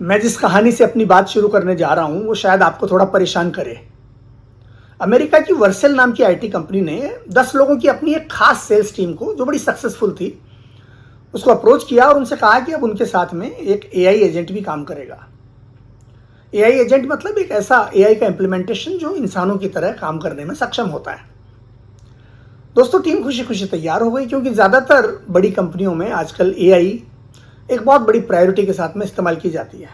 मैं जिस कहानी से अपनी बात शुरू करने जा रहा हूं वो शायद आपको थोड़ा परेशान करे। अमेरिका की वर्सेल नाम की आईटी कंपनी ने 10 लोगों की अपनी एक खास सेल्स टीम को, जो बड़ी सक्सेसफुल थी, उसको अप्रोच किया और उनसे कहा कि अब उनके साथ में एक एआई एजेंट भी काम करेगा। एआई एजेंट मतलब एक ऐसा एआई का इम्प्लीमेंटेशन जो इंसानों की तरह काम करने में सक्षम होता है। दोस्तों, टीम खुशी खुशी तैयार हो गई, क्योंकि ज़्यादातर बड़ी कंपनियों में आजकल एआई एक बहुत बड़ी प्रायोरिटी के साथ में इस्तेमाल की जाती है।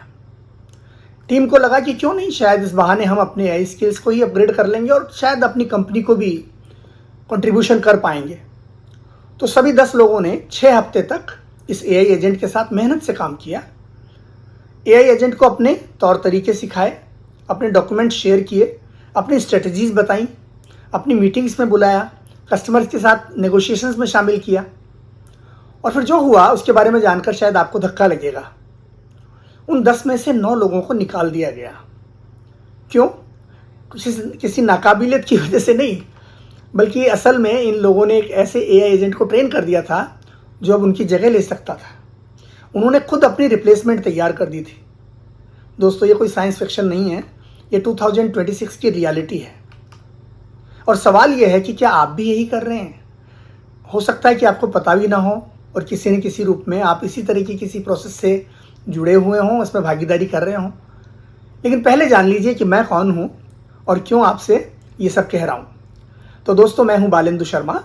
टीम को लगा कि क्यों नहीं, शायद इस बहाने हम अपने एआई स्किल्स को ही अपग्रेड कर लेंगे और शायद अपनी कंपनी को भी कंट्रीब्यूशन कर पाएंगे। तो सभी 10 लोगों ने 6 हफ्ते तक इस एआई एजेंट के साथ मेहनत से काम किया। एआई एजेंट को अपने तौर तरीके सिखाए, अपने डॉक्यूमेंट शेयर किए, अपनी स्ट्रेटजीज बताई, अपनी मीटिंग्स में बुलाया, कस्टमर्स के साथ नेगोशिएशंस में शामिल किया। और फिर जो हुआ उसके बारे में जानकर शायद आपको धक्का लगेगा। उन 10 में से 9 लोगों को निकाल दिया गया। क्यों? किसी नाकाबिलियत की वजह से नहीं, बल्कि असल में इन लोगों ने एक ऐसे एआई एजेंट को ट्रेन कर दिया था जो अब उनकी जगह ले सकता था। उन्होंने खुद अपनी रिप्लेसमेंट तैयार कर दी थी। दोस्तों, ये कोई साइंस फिक्शन नहीं है, ये 2026 की रियलिटी है। और सवाल ये है कि क्या आप भी यही कर रहे हैं? हो सकता है कि आपको पता भी ना हो और किसी न किसी रूप में आप इसी तरह की किसी प्रोसेस से जुड़े हुए हों, उसमें भागीदारी कर रहे हों। लेकिन पहले जान लीजिए कि मैं कौन हूं और क्यों आपसे ये सब कह रहा हूं। तो दोस्तों, मैं हूं बालेंदु शर्मा।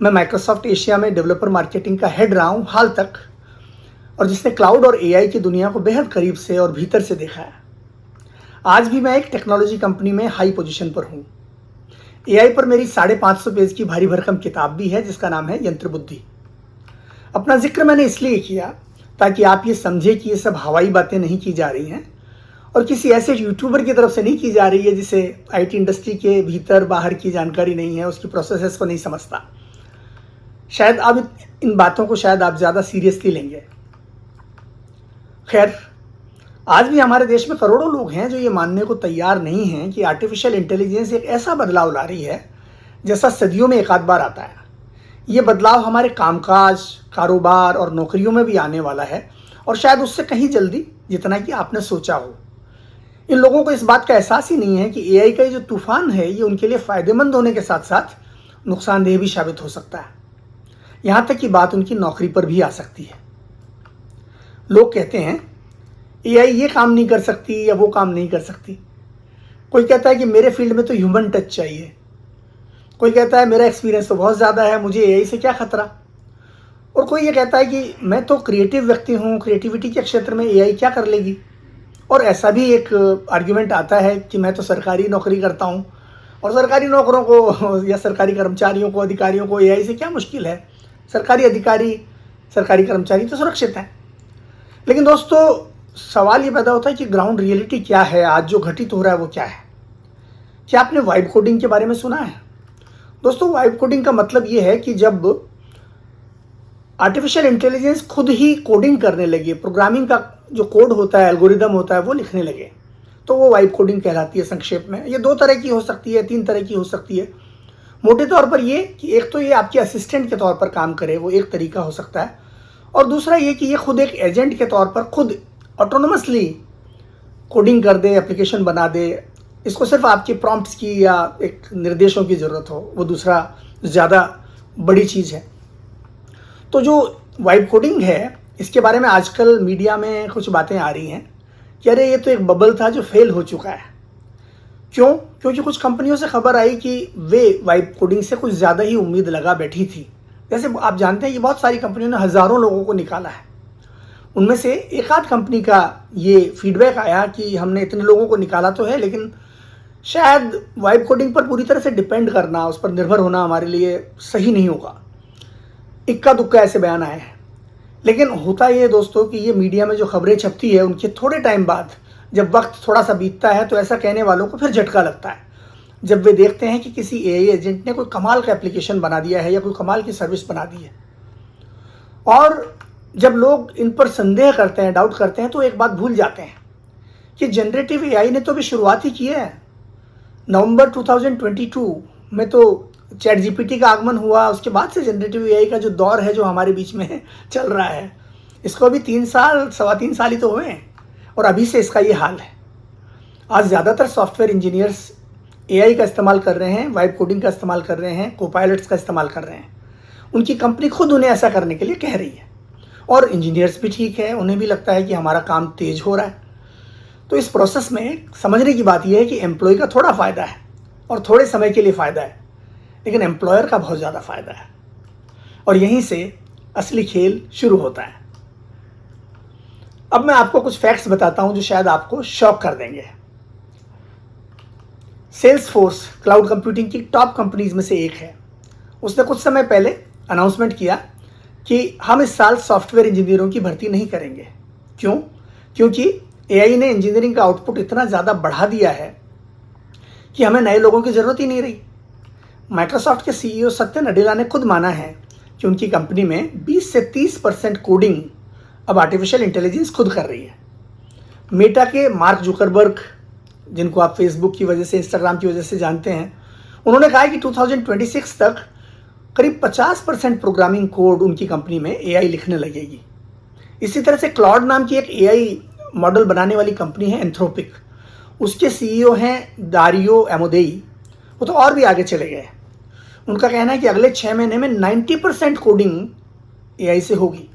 मैं माइक्रोसॉफ्ट एशिया में डेवलपर मार्केटिंग का हेड रहा हूं हाल तक, और जिसने क्लाउड और एआई की दुनिया को बेहद करीब से और भीतर से देखा है। आज भी मैं एक टेक्नोलॉजी कंपनी में हाई पोजीशन पर हूं। एआई पर मेरी 550 पेज की भारी भरकम किताब भी है, जिसका नाम है यंत्र बुद्धि। अपना जिक्र मैंने इसलिए किया ताकि आप ये समझे कि ये सब हवाई बातें नहीं की जा रही हैं और किसी ऐसे यूट्यूबर की तरफ से नहीं की जा रही है जिसे आईटी इंडस्ट्री के भीतर बाहर की जानकारी नहीं है, उसकी प्रोसेसेस को नहीं समझता। शायद अब इन बातों को शायद आप ज़्यादा सीरियसली लेंगे। खैर, आज भी हमारे देश में करोड़ों लोग हैं जो ये मानने को तैयार नहीं हैं कि आर्टिफिशियल इंटेलिजेंस एक ऐसा बदलाव ला रही है जैसा सदियों में एक आध बार आता है। ये बदलाव हमारे कामकाज, कारोबार और नौकरियों में भी आने वाला है, और शायद उससे कहीं जल्दी जितना कि आपने सोचा हो। इन लोगों को इस बात का एहसास ही नहीं है कि एआई का ये जो तूफान है, ये उनके लिए फ़ायदेमंद होने के साथ साथ नुकसानदेह भी साबित हो सकता है। यहाँ तक कि बात उनकी नौकरी पर भी आ सकती है। लोग कहते हैं एआई ये काम नहीं कर सकती या वो काम नहीं कर सकती। कोई कहता है कि मेरे फील्ड में तो ह्यूमन टच चाहिए। कोई कहता है मेरा एक्सपीरियंस तो बहुत ज़्यादा है, मुझे एआई से क्या खतरा। और कोई ये कहता है कि मैं तो क्रिएटिव व्यक्ति हूँ, क्रिएटिविटी के क्षेत्र में एआई क्या कर लेगी। और ऐसा भी एक आर्ग्यूमेंट आता है कि मैं तो सरकारी नौकरी करता हूँ और सरकारी नौकरों को या सरकारी कर्मचारियों को, अधिकारियों को एआई से क्या मुश्किल है। सरकारी अधिकारी, सरकारी कर्मचारी तो सुरक्षित हैं। लेकिन दोस्तों, सवाल ये पैदा होता है कि ग्राउंड रियलिटी क्या है, आज जो घटित हो रहा है वो क्या है। क्या आपने वाइब कोडिंग के बारे में सुना है? दोस्तों, वाइब कोडिंग का मतलब ये है कि जब आर्टिफिशियल इंटेलिजेंस खुद ही कोडिंग करने लगे, प्रोग्रामिंग का जो कोड होता है, एल्गोरिदम होता है, वो लिखने लगे, तो वो वाइब कोडिंग कहलाती है। संक्षेप में ये 2 तरह की हो सकती है, 3 तरह की हो सकती है। मोटे तौर पर ये कि एक तो ये आपके असिस्टेंट के तौर पर काम करे, वो एक तरीका हो सकता है, और दूसरा ये कि ये खुद एक एजेंट के तौर पर खुद ऑटोनोमसली कोडिंग कर दे, एप्लीकेशन बना दे। इसको सिर्फ आपकी प्रॉम्प्ट्स की या एक निर्देशों की ज़रूरत हो, वो दूसरा ज़्यादा बड़ी चीज़ है। तो जो वाइब कोडिंग है, इसके बारे में आजकल मीडिया में कुछ बातें आ रही हैं कि अरे ये तो एक बबल था जो फेल हो चुका है। क्यों? क्योंकि कुछ कंपनियों से खबर आई कि वे वाइब कोडिंग से कुछ ज़्यादा ही उम्मीद लगा बैठी थी। जैसे आप जानते हैं कि बहुत सारी कंपनियों ने हज़ारों लोगों को निकाला है। उनमें से एक आध कंपनी का ये फीडबैक आया कि हमने इतने लोगों को निकाला तो है, लेकिन शायद वाइब कोडिंग पर पूरी तरह से डिपेंड करना, उस पर निर्भर होना हमारे लिए सही नहीं होगा। इक्का दुक्का ऐसे बयान आए हैं। लेकिन होता ये दोस्तों कि ये मीडिया में जो खबरें छपती है, उनके थोड़े टाइम बाद जब वक्त थोड़ा सा बीतता है तो ऐसा कहने वालों को फिर झटका लगता है, जब वे देखते हैं कि किसी एआई एजेंट ने कोई कमाल का एप्लीकेशन बना दिया है या कोई कमाल की सर्विस बना दी है। और जब लोग इन पर संदेह करते हैं, डाउट करते हैं, तो एक बात भूल जाते हैं कि जनरेटिव एआई ने तो अभी शुरुआत ही की है। नवंबर 2022 में तो चैट जीपीटी का आगमन हुआ, उसके बाद से जनरेटिव एआई का जो दौर है जो हमारे बीच में चल रहा है, इसको अभी 3 साल, 3.25 साल ही तो हुए हैं। और अभी से इसका ये हाल है। आज ज़्यादातर सॉफ्टवेयर इंजीनियर्स एआई का इस्तेमाल कर रहे हैं, वाइब कोडिंग का इस्तेमाल कर रहे हैं, कोपायलट्स का इस्तेमाल कर रहे हैं। उनकी कंपनी खुद उन्हें ऐसा करने के लिए कह रही है और इंजीनियर्स भी ठीक है, उन्हें भी लगता है कि हमारा काम तेज हो रहा है। तो इस प्रोसेस में समझने की बात यह है कि एम्प्लॉय का थोड़ा फ़ायदा है और थोड़े समय के लिए फ़ायदा है, लेकिन एम्प्लॉयर का बहुत ज़्यादा फ़ायदा है और यहीं से असली खेल शुरू होता है। अब मैं आपको कुछ फैक्ट्स बताता हूं जो शायद आपको शॉक कर देंगे। सेल्सफोर्स क्लाउड कंप्यूटिंग की टॉप कंपनीज में से एक है। उसने कुछ समय पहले अनाउंसमेंट किया कि हम इस साल सॉफ्टवेयर इंजीनियरों की भर्ती नहीं करेंगे। क्यों? क्योंकि एआई ने इंजीनियरिंग का आउटपुट इतना ज़्यादा बढ़ा दिया है कि हमें नए लोगों की ज़रूरत ही नहीं रही। माइक्रोसॉफ्ट के सीईओ सत्या नडेला ने खुद माना है कि उनकी कंपनी में 20 से 30% कोडिंग अब आर्टिफिशियल इंटेलिजेंस खुद कर रही है। मेटा के मार्क जुकरबर्ग, जिनको आप फेसबुक की वजह से, इंस्टाग्राम की वजह से जानते हैं, उन्होंने कहा है कि 2026 तक करीब 50% प्रोग्रामिंग कोड उनकी कंपनी में एआई लिखने लगेगी। इसी तरह से क्लाउड नाम की एक एआई मॉडल बनाने वाली कंपनी है एंथ्रोपिक, उसके सीईओ हैं दारियो एमोदेई। वो तो और भी आगे चले गए। उनका कहना है कि अगले 6 महीने में 90% कोडिंग एआई से होगी।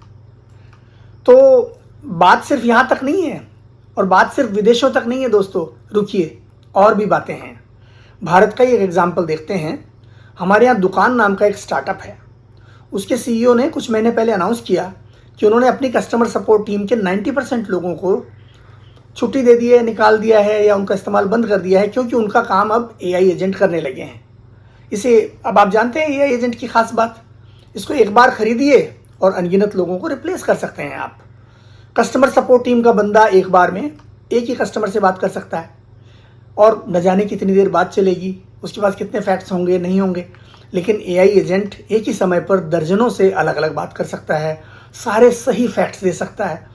तो बात सिर्फ यहाँ तक नहीं है और बात सिर्फ विदेशों तक नहीं है दोस्तों, रुकिए, और भी बातें हैं। भारत का ही एक एग्जाम्पल देखते हैं। हमारे यहाँ दुकान नाम का एक स्टार्टअप है। उसके सीईओ ने कुछ महीने पहले अनाउंस किया कि उन्होंने अपनी कस्टमर सपोर्ट टीम के 90% लोगों को छुट्टी दे दी है, निकाल दिया है या उनका इस्तेमाल बंद कर दिया है, क्योंकि उनका काम अब एआई एजेंट करने लगे हैं। इसे अब आप जानते हैं एआई एजेंट की खास बात, इसको एक बार खरीदिए और अनगिनत लोगों को रिप्लेस कर सकते हैं आप। कस्टमर सपोर्ट टीम का बंदा एक बार में एक ही कस्टमर से बात कर सकता है और न जाने कितनी देर बात चलेगी, उसके पास कितने फैक्ट्स होंगे नहीं होंगे, लेकिन एआई एजेंट एक ही समय पर दर्जनों से अलग अलग बात कर सकता है, सारे सही फैक्ट्स दे सकता है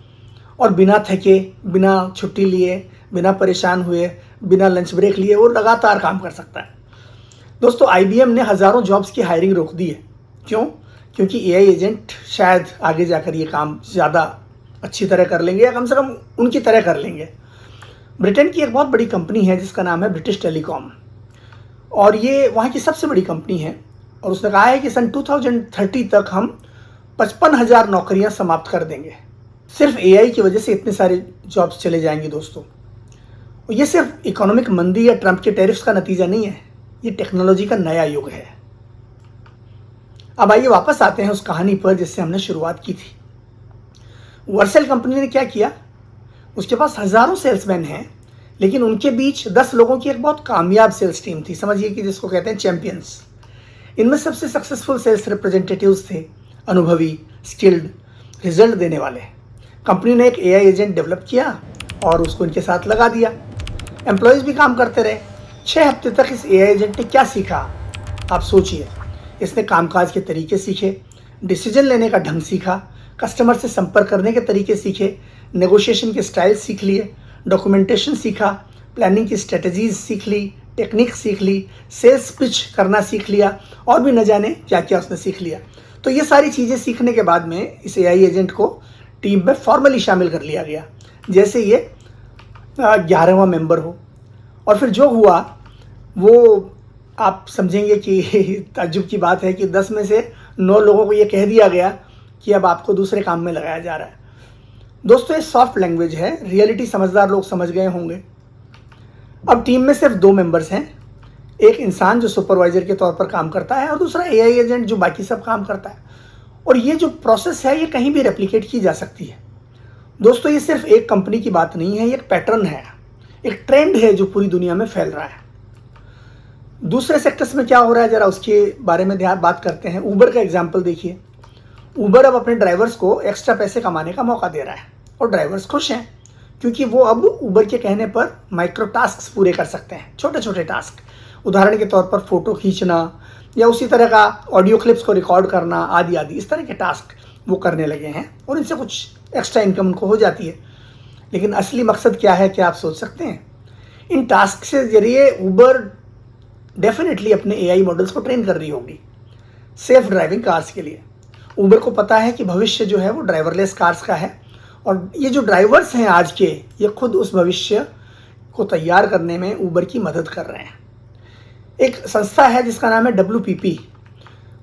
और बिना थके, बिना छुट्टी लिए, बिना परेशान हुए, बिना लंच ब्रेक लिए वो लगातार काम कर सकता है। दोस्तों, आईबीएम ने हज़ारों जॉब्स की हायरिंग रोक दी है। क्यों? क्योंकि एआई एजेंट शायद आगे जाकर ये काम ज़्यादा अच्छी तरह कर लेंगे या कम से कम उनकी तरह कर लेंगे। ब्रिटेन की एक बहुत बड़ी कंपनी है जिसका नाम है ब्रिटिश टेलीकॉम और ये वहाँ की सबसे बड़ी कंपनी है और उसने कहा है कि सन 2030 तक हम 55,000 नौकरियाँ समाप्त कर देंगे। सिर्फ एआई की वजह से इतने सारे जॉब्स चले जाएंगे दोस्तों। और ये सिर्फ इकोनॉमिक मंदी या ट्रंप के टैरिफ्स का नतीजा नहीं है, ये टेक्नोलॉजी का नया युग है। अब आइए वापस आते हैं उस कहानी पर जिससे हमने शुरुआत की थी। वर्सेल कंपनी ने क्या किया? उसके पास हज़ारों सेल्समैन हैं, लेकिन उनके बीच 10 लोगों की एक बहुत कामयाब सेल्स टीम थी। समझिए कि जिसको कहते हैं चैंपियंस। इनमें सबसे सक्सेसफुल सेल्स रिप्रेजेंटेटिव्स थे, अनुभवी, स्किल्ड, रिजल्ट देने वाले। कंपनी ने एक एआई एजेंट डेवलप किया और उसको इनके साथ लगा दिया। एम्प्लॉयज़ भी काम करते रहे। 6 हफ्ते तक इस एआई एजेंट ने क्या सीखा? आप सोचिए। इसने कामकाज के तरीके सीखे, डिसीजन लेने का ढंग सीखा, कस्टमर से संपर्क करने के तरीके सीखे, नेगोशिएशन के स्टाइल सीख लिए, डॉक्यूमेंटेशन सीखा, प्लानिंग की स्ट्रेटजीज सीख ली, टेक्निक सीख ली, सेल्स पिच करना सीख लिया और भी न जाने क्या क्या उसने सीख लिया। तो ये सारी चीज़ें सीखने के बाद में इस एआई एजेंट को टीम में फॉर्मली शामिल कर लिया गया, जैसे ये 11वां मेंबर हो। और फिर जो हुआ वो आप समझेंगे कि ताज्जुब की बात है कि 10 में से 9 लोगों को ये कह दिया गया कि अब आपको दूसरे काम में लगाया जा रहा है। दोस्तों, ये सॉफ्ट लैंग्वेज है, रियलिटी समझदार लोग समझ गए होंगे। अब टीम में सिर्फ 2 मेंबर्स हैं, एक इंसान जो सुपरवाइजर के तौर पर काम करता है और दूसरा एआई एजेंट जो बाकी सब काम करता है। और ये जो प्रोसेस है ये कहीं भी रेप्लिकेट की जा सकती है। दोस्तों, ये सिर्फ एक कंपनी की बात नहीं है, ये एक पैटर्न है, एक ट्रेंड है जो पूरी दुनिया में फैल रहा है। दूसरे सेक्टर्स में क्या हो रहा है जरा उसके बारे में बात करते हैं। ऊबर का एग्जाम्पल देखिए। ऊबर अब अपने ड्राइवर्स को एक्स्ट्रा पैसे कमाने का मौका दे रहा है और ड्राइवर्स खुश हैं क्योंकि वो अब ऊबर के कहने पर माइक्रो टास्क पूरे कर सकते हैं, छोटे छोटे टास्क। उदाहरण के तौर पर फ़ोटो खींचना या उसी तरह का ऑडियो क्लिप्स को रिकॉर्ड करना आदि आदि, इस तरह के टास्क वो करने लगे हैं और इनसे कुछ एक्स्ट्रा इनकम उनको हो जाती है। लेकिन असली मकसद क्या है, क्या आप सोच सकते हैं? इन टास्क से जरिए ऊबर डेफिनेटली अपने एआई मॉडल्स को ट्रेन कर रही होगी सेफ ड्राइविंग कार्स के लिए। ऊबर को पता है कि भविष्य जो है वो ड्राइवरलेस कार्स का है और ये जो ड्राइवर्स हैं आज के, ये खुद उस भविष्य को तैयार करने में ऊबर की मदद कर रहे हैं। एक संस्था है जिसका नाम है WPP,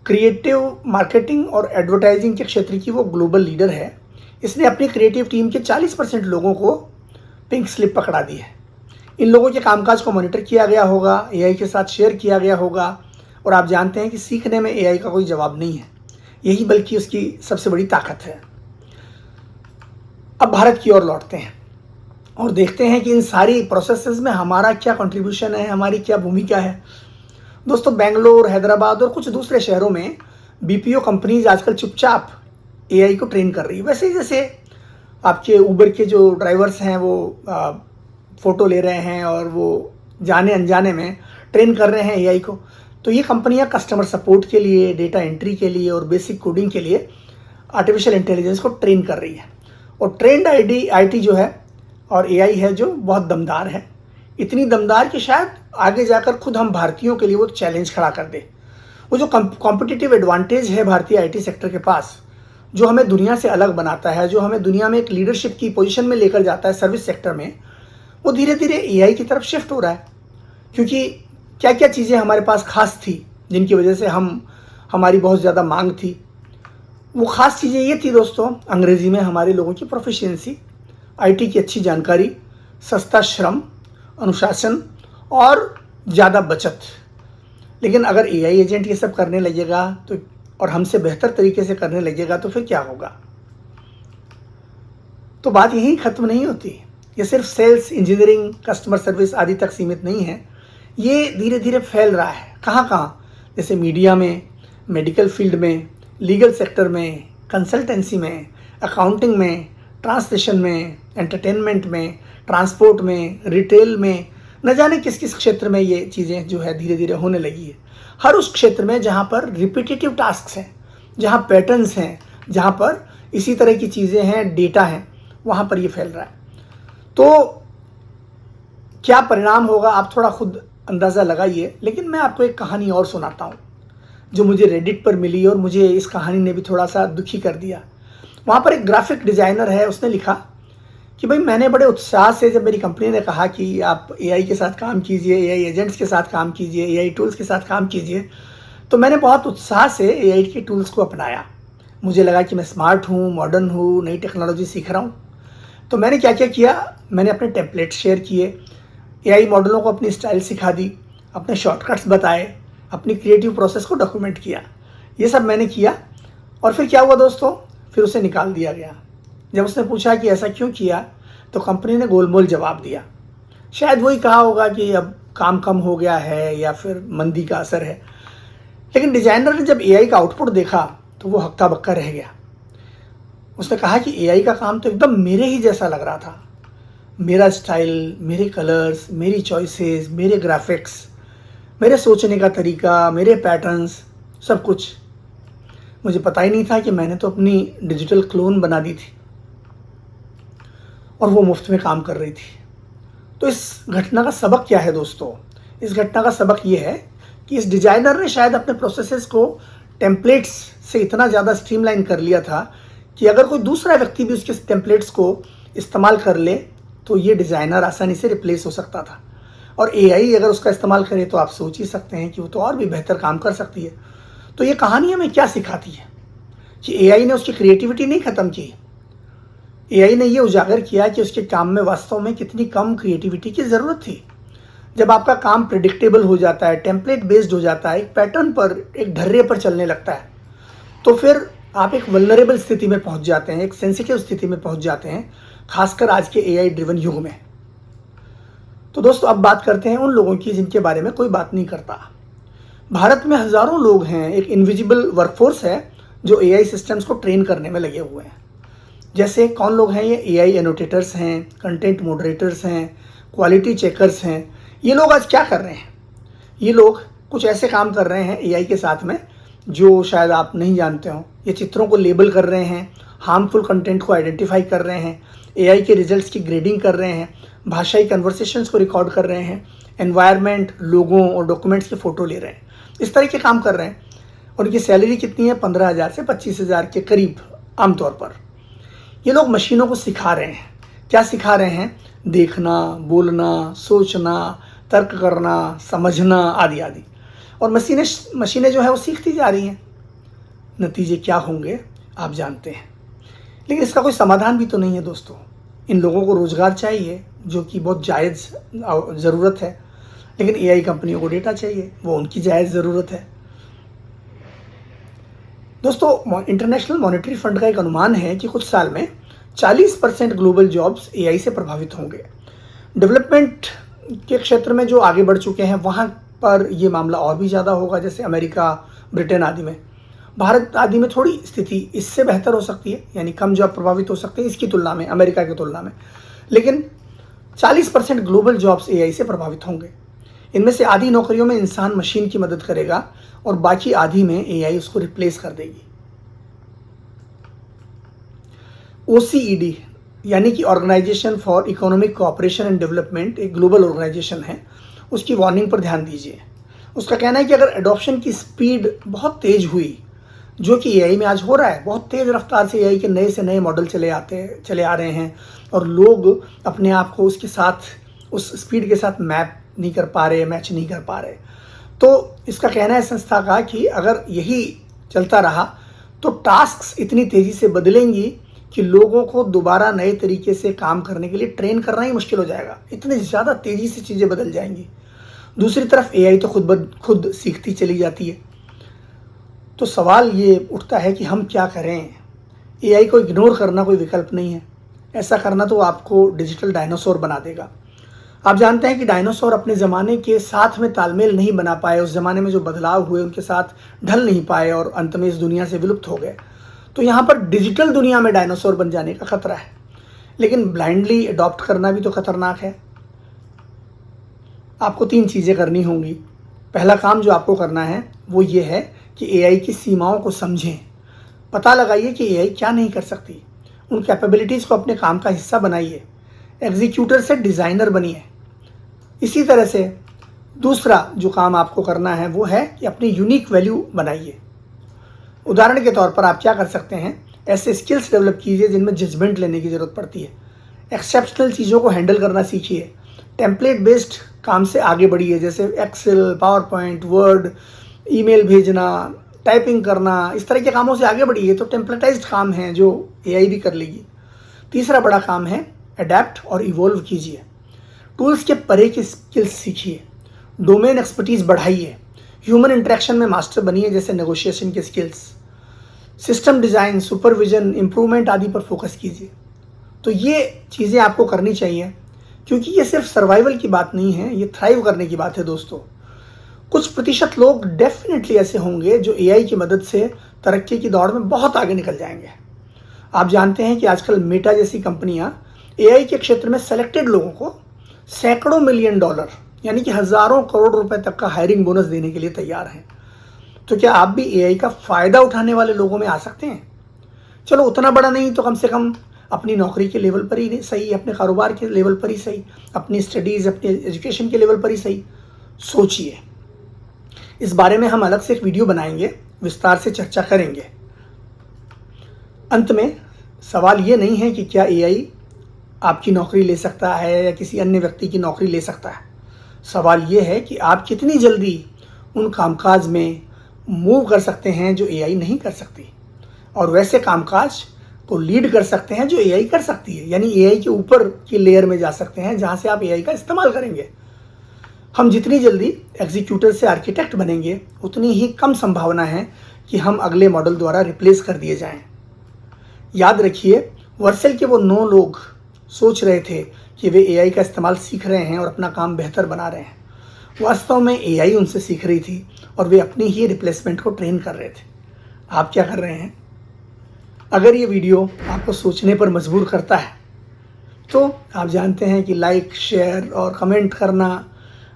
क्रिएटिव मार्केटिंग और एडवर्टाइजिंग के क्षेत्र की वो ग्लोबल लीडर है। इसने अपनी क्रिएटिव टीम के 40% लोगों को पिंक स्लिप पकड़ा दी है। इन लोगों के कामकाज को मॉनिटर किया गया होगा, AI के साथ शेयर किया गया होगा, और आप जानते हैं कि सीखने में AI का कोई जवाब नहीं है, यही बल्कि उसकी सबसे बड़ी ताकत है। अब भारत की ओर लौटते हैं और देखते हैं कि इन सारी प्रोसेसेस में हमारा क्या कंट्रीब्यूशन है, हमारी क्या भूमिका है। दोस्तों, बेंगलोर, हैदराबाद और कुछ दूसरे शहरों में BPO कंपनीज आजकल चुपचाप AI को ट्रेन कर रही है। वैसे ही जैसे आपके ऊबर के जो ड्राइवर्स हैं वो फ़ोटो ले रहे हैं और वो जाने अनजाने में ट्रेन कर रहे हैं AI को, तो ये कंपनियां कस्टमर सपोर्ट के लिए, डेटा एंट्री के लिए और बेसिक कोडिंग के लिए आर्टिफिशियल इंटेलिजेंस को ट्रेन कर रही है। और ट्रेंड IT जो है और AI है जो बहुत दमदार है, इतनी दमदार कि शायद आगे जाकर खुद हम भारतीयों के लिए वो चैलेंज खड़ा कर दे। वो जो कॉम्पिटिटिव एडवांटेज है भारतीय IT सेक्टर के पास, जो हमें दुनिया से अलग बनाता है, जो हमें दुनिया में एक लीडरशिप की पोजीशन में लेकर जाता है सर्विस सेक्टर में, वो धीरे धीरे AI की तरफ शिफ्ट हो रहा है। क्योंकि क्या क्या चीज़ें हमारे पास खास थी जिनकी वजह से हमारी बहुत ज़्यादा मांग थी। वो ख़ास चीज़ें ये थी दोस्तों, अंग्रेज़ी में हमारे लोगों की प्रोफिशिएंसी, IT की अच्छी जानकारी, सस्ता श्रम, अनुशासन और ज़्यादा बचत। लेकिन अगर AI एजेंट ये सब करने लगेगा तो, और हमसे बेहतर तरीके से करने लगेगा, तो फिर क्या होगा? तो बात यहीं ख़त्म नहीं होती। ये सिर्फ सेल्स, इंजीनियरिंग, कस्टमर सर्विस आदि तक सीमित नहीं है, ये धीरे धीरे फैल रहा है। कहाँ कहाँ? जैसे मीडिया में, मेडिकल फील्ड में, लीगल सेक्टर में, कंसल्टेंसी में, अकाउंटिंग में, ट्रांसलेशन में, एंटरटेनमेंट में, ट्रांसपोर्ट में, रिटेल में, न जाने किस किस क्षेत्र में ये चीज़ें जो है धीरे धीरे होने लगी है। हर उस क्षेत्र में जहाँ पर रिपीटेटिव टास्क हैं, जहाँ पैटर्न्स हैं, जहाँ पर इसी तरह की चीज़ें हैं, डेटा हैं, वहाँ पर ये फैल रहा है। तो क्या परिणाम होगा आप थोड़ा खुद अंदाज़ा लगाइए। लेकिन मैं आपको एक कहानी और सुनाता हूँ जो मुझे रेडिट पर मिली और मुझे इस कहानी ने भी थोड़ा सा दुखी कर दिया। वहाँ पर एक ग्राफिक डिज़ाइनर है, उसने लिखा कि भाई मैंने बड़े उत्साह से, जब मेरी कंपनी ने कहा कि आप AI के साथ काम कीजिए, AI एजेंट्स के साथ काम कीजिए, AI टूल्स के साथ काम कीजिए, तो मैंने बहुत उत्साह से AI के टूल्स को अपनाया। मुझे लगा कि मैं स्मार्ट हूँ, मॉडर्न हूँ, नई टेक्नोलॉजी सीख रहा हूँ। तो मैंने क्या क्या किया, मैंने अपने टेम्पलेट शेयर किए, AI मॉडलों को अपनी स्टाइल सिखा दी, अपने शॉर्टकट्स बताए, अपनी क्रिएटिव प्रोसेस को डॉक्यूमेंट किया। ये सब मैंने किया। और फिर क्या हुआ दोस्तों, फिर उसे निकाल दिया गया। जब उसने पूछा कि ऐसा क्यों किया, तो कंपनी ने गोलमोल जवाब दिया। शायद वही कहा होगा कि अब काम कम हो गया है या फिर मंदी का असर है। लेकिन डिज़ाइनर ने जब AI का आउटपुट देखा तो वो हक्का बक्का रह गया। उसने कहा कि AI का काम तो एकदम मेरे ही जैसा लग रहा था। मेरा स्टाइल, मेरे कलर्स, मेरी चॉइसेस, मेरे ग्राफिक्स, मेरे सोचने का तरीका, मेरे पैटर्न्स, सब कुछ। मुझे पता ही नहीं था कि मैंने तो अपनी डिजिटल क्लोन बना दी थी और वो मुफ्त में काम कर रही थी। तो इस घटना का सबक क्या है दोस्तों? इस घटना का सबक ये है कि इस डिज़ाइनर ने शायद अपने प्रोसेसेस को टेम्पलेट्स से इतना ज़्यादा स्ट्रीमलाइन कर लिया था कि अगर कोई दूसरा व्यक्ति भी उसके टेम्पलेट्स को इस्तेमाल कर ले तो ये डिज़ाइनर आसानी से रिप्लेस हो सकता था। और AI अगर उसका इस्तेमाल करे तो आप सोच ही सकते हैं कि वो तो और भी बेहतर काम कर सकती है। तो ये कहानी हमें क्या सिखाती है कि AI ने उसकी क्रिएटिविटी नहीं ख़त्म की। AI ने ये उजागर किया कि उसके काम में वास्तव में कितनी कम क्रिएटिविटी की ज़रूरत थी। जब आपका काम प्रेडिक्टेबल हो जाता है, टेम्पलेट बेस्ड हो जाता है, एक पैटर्न पर, एक ढर्रे पर चलने लगता है, तो फिर आप एक वल्नरेबल स्थिति में पहुंच जाते हैं, एक सेंसिटिव स्थिति में पहुंच जाते हैं, खासकर आज के AI ड्रिवन युग में। तो दोस्तों, अब बात करते हैं उन लोगों की जिनके बारे में कोई बात नहीं करता। भारत में हज़ारों लोग हैं, एक इनविजिबल वर्कफोर्स है जो AI सिस्टम्स को ट्रेन करने में लगे हुए हैं। जैसे कौन लोग हैं ये? AI एनोटेटर्स हैं, कंटेंट मॉडरेटर्स हैं, क्वालिटी चेकर्स हैं। ये लोग आज क्या कर रहे हैं? ये लोग कुछ ऐसे काम कर रहे हैं AI के साथ में जो शायद आप नहीं जानते हो। ये चित्रों को लेबल कर रहे हैं, हार्मफुल कंटेंट को आइडेंटिफाई कर रहे हैं, AI के रिजल्ट्स की ग्रेडिंग कर रहे हैं, भाषाई कन्वर्सेशंस को रिकॉर्ड कर रहे हैं, एनवायरनमेंट, लोगों और डॉक्यूमेंट्स के फ़ोटो ले रहे हैं। इस तरह के काम कर रहे हैं। और उनकी सैलरी कितनी है? 15,000 से 25,000 के करीब आमतौर पर। ये लोग मशीनों को सिखा रहे हैं। क्या सिखा रहे हैं? देखना, बोलना, सोचना, तर्क करना, समझना आदि आदि। और मशीनें जो है वो सीखती जा रही हैं। नतीजे क्या होंगे आप जानते हैं। लेकिन इसका कोई समाधान भी तो नहीं है दोस्तों। इन लोगों को रोज़गार चाहिए, जो कि बहुत जायज़ ज़रूरत है, लेकिन एआई कंपनियों को डेटा चाहिए, वो उनकी जायज़ ज़रूरत है। दोस्तों, इंटरनेशनल मॉनेटरी फंड का एक अनुमान है कि कुछ साल में 40% ग्लोबल जॉब्स एआई से प्रभावित होंगे। डेवलपमेंट के क्षेत्र में जो आगे बढ़ चुके हैं वहाँ पर ये मामला और भी ज़्यादा होगा, जैसे अमेरिका, ब्रिटेन आदि में। भारत आदि में थोड़ी स्थिति इससे बेहतर हो सकती है, यानी कम जॉब प्रभावित हो सकते हैं इसकी तुलना में, अमेरिका की तुलना में। लेकिन 40% ग्लोबल जॉब्स एआई से प्रभावित होंगे। इनमें से आधी नौकरियों में इंसान मशीन की मदद करेगा और बाकी आधी में एआई उसको रिप्लेस कर देगी। OCED यानी कि organisation for economic cooperation and development एक ग्लोबल ऑर्गेनाइजेशन है, उसकी वार्निंग पर ध्यान दीजिए। उसका कहना है कि अगर एडॉप्शन की स्पीड बहुत तेज हुई, जो कि एआई में आज हो रहा है, बहुत तेज़ रफ्तार से एआई के नए से नए मॉडल चले आ रहे हैं और लोग अपने आप को उसके साथ, उस स्पीड के साथ मैच नहीं कर पा रहे। तो इसका कहना है संस्था का कि अगर यही चलता रहा तो टास्क्स इतनी तेज़ी से बदलेंगी कि लोगों को दोबारा नए तरीके से काम करने के लिए ट्रेन करना ही मुश्किल हो जाएगा। इतनी ज़्यादा तेज़ी से चीज़ें बदल जाएंगी। दूसरी तरफ एआई तो खुद सीखती चली जाती है। तो सवाल ये उठता है कि हम क्या करें। एआई को इग्नोर करना कोई विकल्प नहीं है। ऐसा करना तो आपको डिजिटल डायनासोर बना देगा। आप जानते हैं कि डायनासोर अपने ज़माने के साथ में तालमेल नहीं बना पाए, उस ज़माने में जो बदलाव हुए उनके साथ ढल नहीं पाए और अंत में इस दुनिया से विलुप्त हो गए। तो यहाँ पर डिजिटल दुनिया में डायनासोर बन जाने का खतरा है, लेकिन ब्लाइंडली अडॉप्ट करना भी तो खतरनाक है। आपको 3 चीज़ें करनी होंगी। पहला काम जो आपको करना है वो ये है कि एआई की सीमाओं को समझें। पता लगाइए कि एआई क्या नहीं कर सकती, उन कैपेबिलिटीज़ को अपने काम का हिस्सा बनाइए। एग्जीक्यूटर से डिज़ाइनर बनिए। इसी तरह से दूसरा जो काम आपको करना है वो है कि अपनी यूनिक वैल्यू बनाइए। उदाहरण के तौर पर आप क्या कर सकते हैं, ऐसे स्किल्स डेवलप कीजिए जिनमें जजमेंट लेने की ज़रूरत पड़ती है। एक्सेप्शनल चीज़ों को हैंडल करना सीखिए। टेम्पलेट बेस्ड काम से आगे बढ़िए, जैसे Excel, PowerPoint, Word, email भेजना, टाइपिंग करना, इस तरह के कामों से आगे बढ़िए। तो टेम्पलेटाइज्ड काम है जो एआई भी कर लेगी। तीसरा बड़ा काम है अडेप्ट और इवॉल्व कीजिए। टूल्स के परे की स्किल्स सीखिए, डोमेन एक्सपर्टीज बढ़ाइए, ह्यूमन इंटरेक्शन में मास्टर बनिए, जैसे नेगोशिएशन के skills, system design, supervision, improvement आदि पर फोकस कीजिए। तो ये चीज़ें आपको करनी चाहिए, क्योंकि ये सिर्फ सर्वाइवल की बात नहीं है, ये थ्राइव करने की बात है दोस्तों। कुछ प्रतिशत लोग डेफिनेटली ऐसे होंगे जो एआई की मदद से तरक्की की दौड़ में बहुत आगे निकल जाएंगे। आप जानते हैं कि आजकल मेटा जैसी कंपनियां एआई के क्षेत्र में सेलेक्टेड लोगों को सैकड़ों मिलियन डॉलर यानी कि हज़ारों करोड़ रुपए तक का हायरिंग बोनस देने के लिए तैयार हैं। तो क्या आप भी एआई का फ़ायदा उठाने वाले लोगों में आ सकते हैं? चलो उतना बड़ा नहीं तो कम से कम अपनी नौकरी के लेवल पर ही सही, अपने कारोबार के लेवल पर ही सही, अपनी स्टडीज़, अपनी एजुकेशन के लेवल पर ही सही सोचिए। इस बारे में हम अलग से एक वीडियो बनाएंगे, विस्तार से चर्चा करेंगे। अंत में सवाल ये नहीं है कि क्या एआई आपकी नौकरी ले सकता है या किसी अन्य व्यक्ति की नौकरी ले सकता है। सवाल ये है कि आप कितनी जल्दी उन कामकाज में मूव कर सकते हैं जो एआई नहीं कर सकती, और वैसे कामकाज को लीड कर सकते हैं जो एआई कर सकती है, यानी एआई के ऊपर की लेयर में जा सकते हैं जहां से आप एआई का इस्तेमाल करेंगे। हम जितनी जल्दी एग्जीक्यूटर से आर्किटेक्ट बनेंगे, उतनी ही कम संभावना है कि हम अगले मॉडल द्वारा रिप्लेस कर दिए जाएं। याद रखिए, वर्सेल के वो 9 लोग सोच रहे थे कि वे एआई का इस्तेमाल सीख रहे हैं और अपना काम बेहतर बना रहे हैं। वास्तव में एआई उनसे सीख रही थी और वे अपनी ही रिप्लेसमेंट को ट्रेन कर रहे थे। आप क्या कर रहे हैं? अगर ये वीडियो आपको सोचने पर मजबूर करता है तो आप जानते हैं कि लाइक, शेयर और कमेंट करना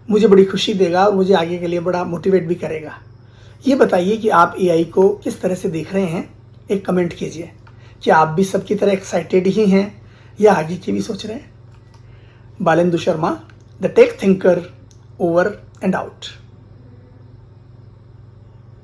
मुझे बड़ी खुशी देगा और मुझे आगे के लिए बड़ा मोटिवेट भी करेगा। ये बताइए कि आप एआई को किस तरह से देख रहे हैं, एक कमेंट कीजिए। क्या आप भी सबकी तरह एक्साइटेड ही हैं या आगे की भी सोच रहे हैं? Balendu Sharma, the tech thinker, over and out.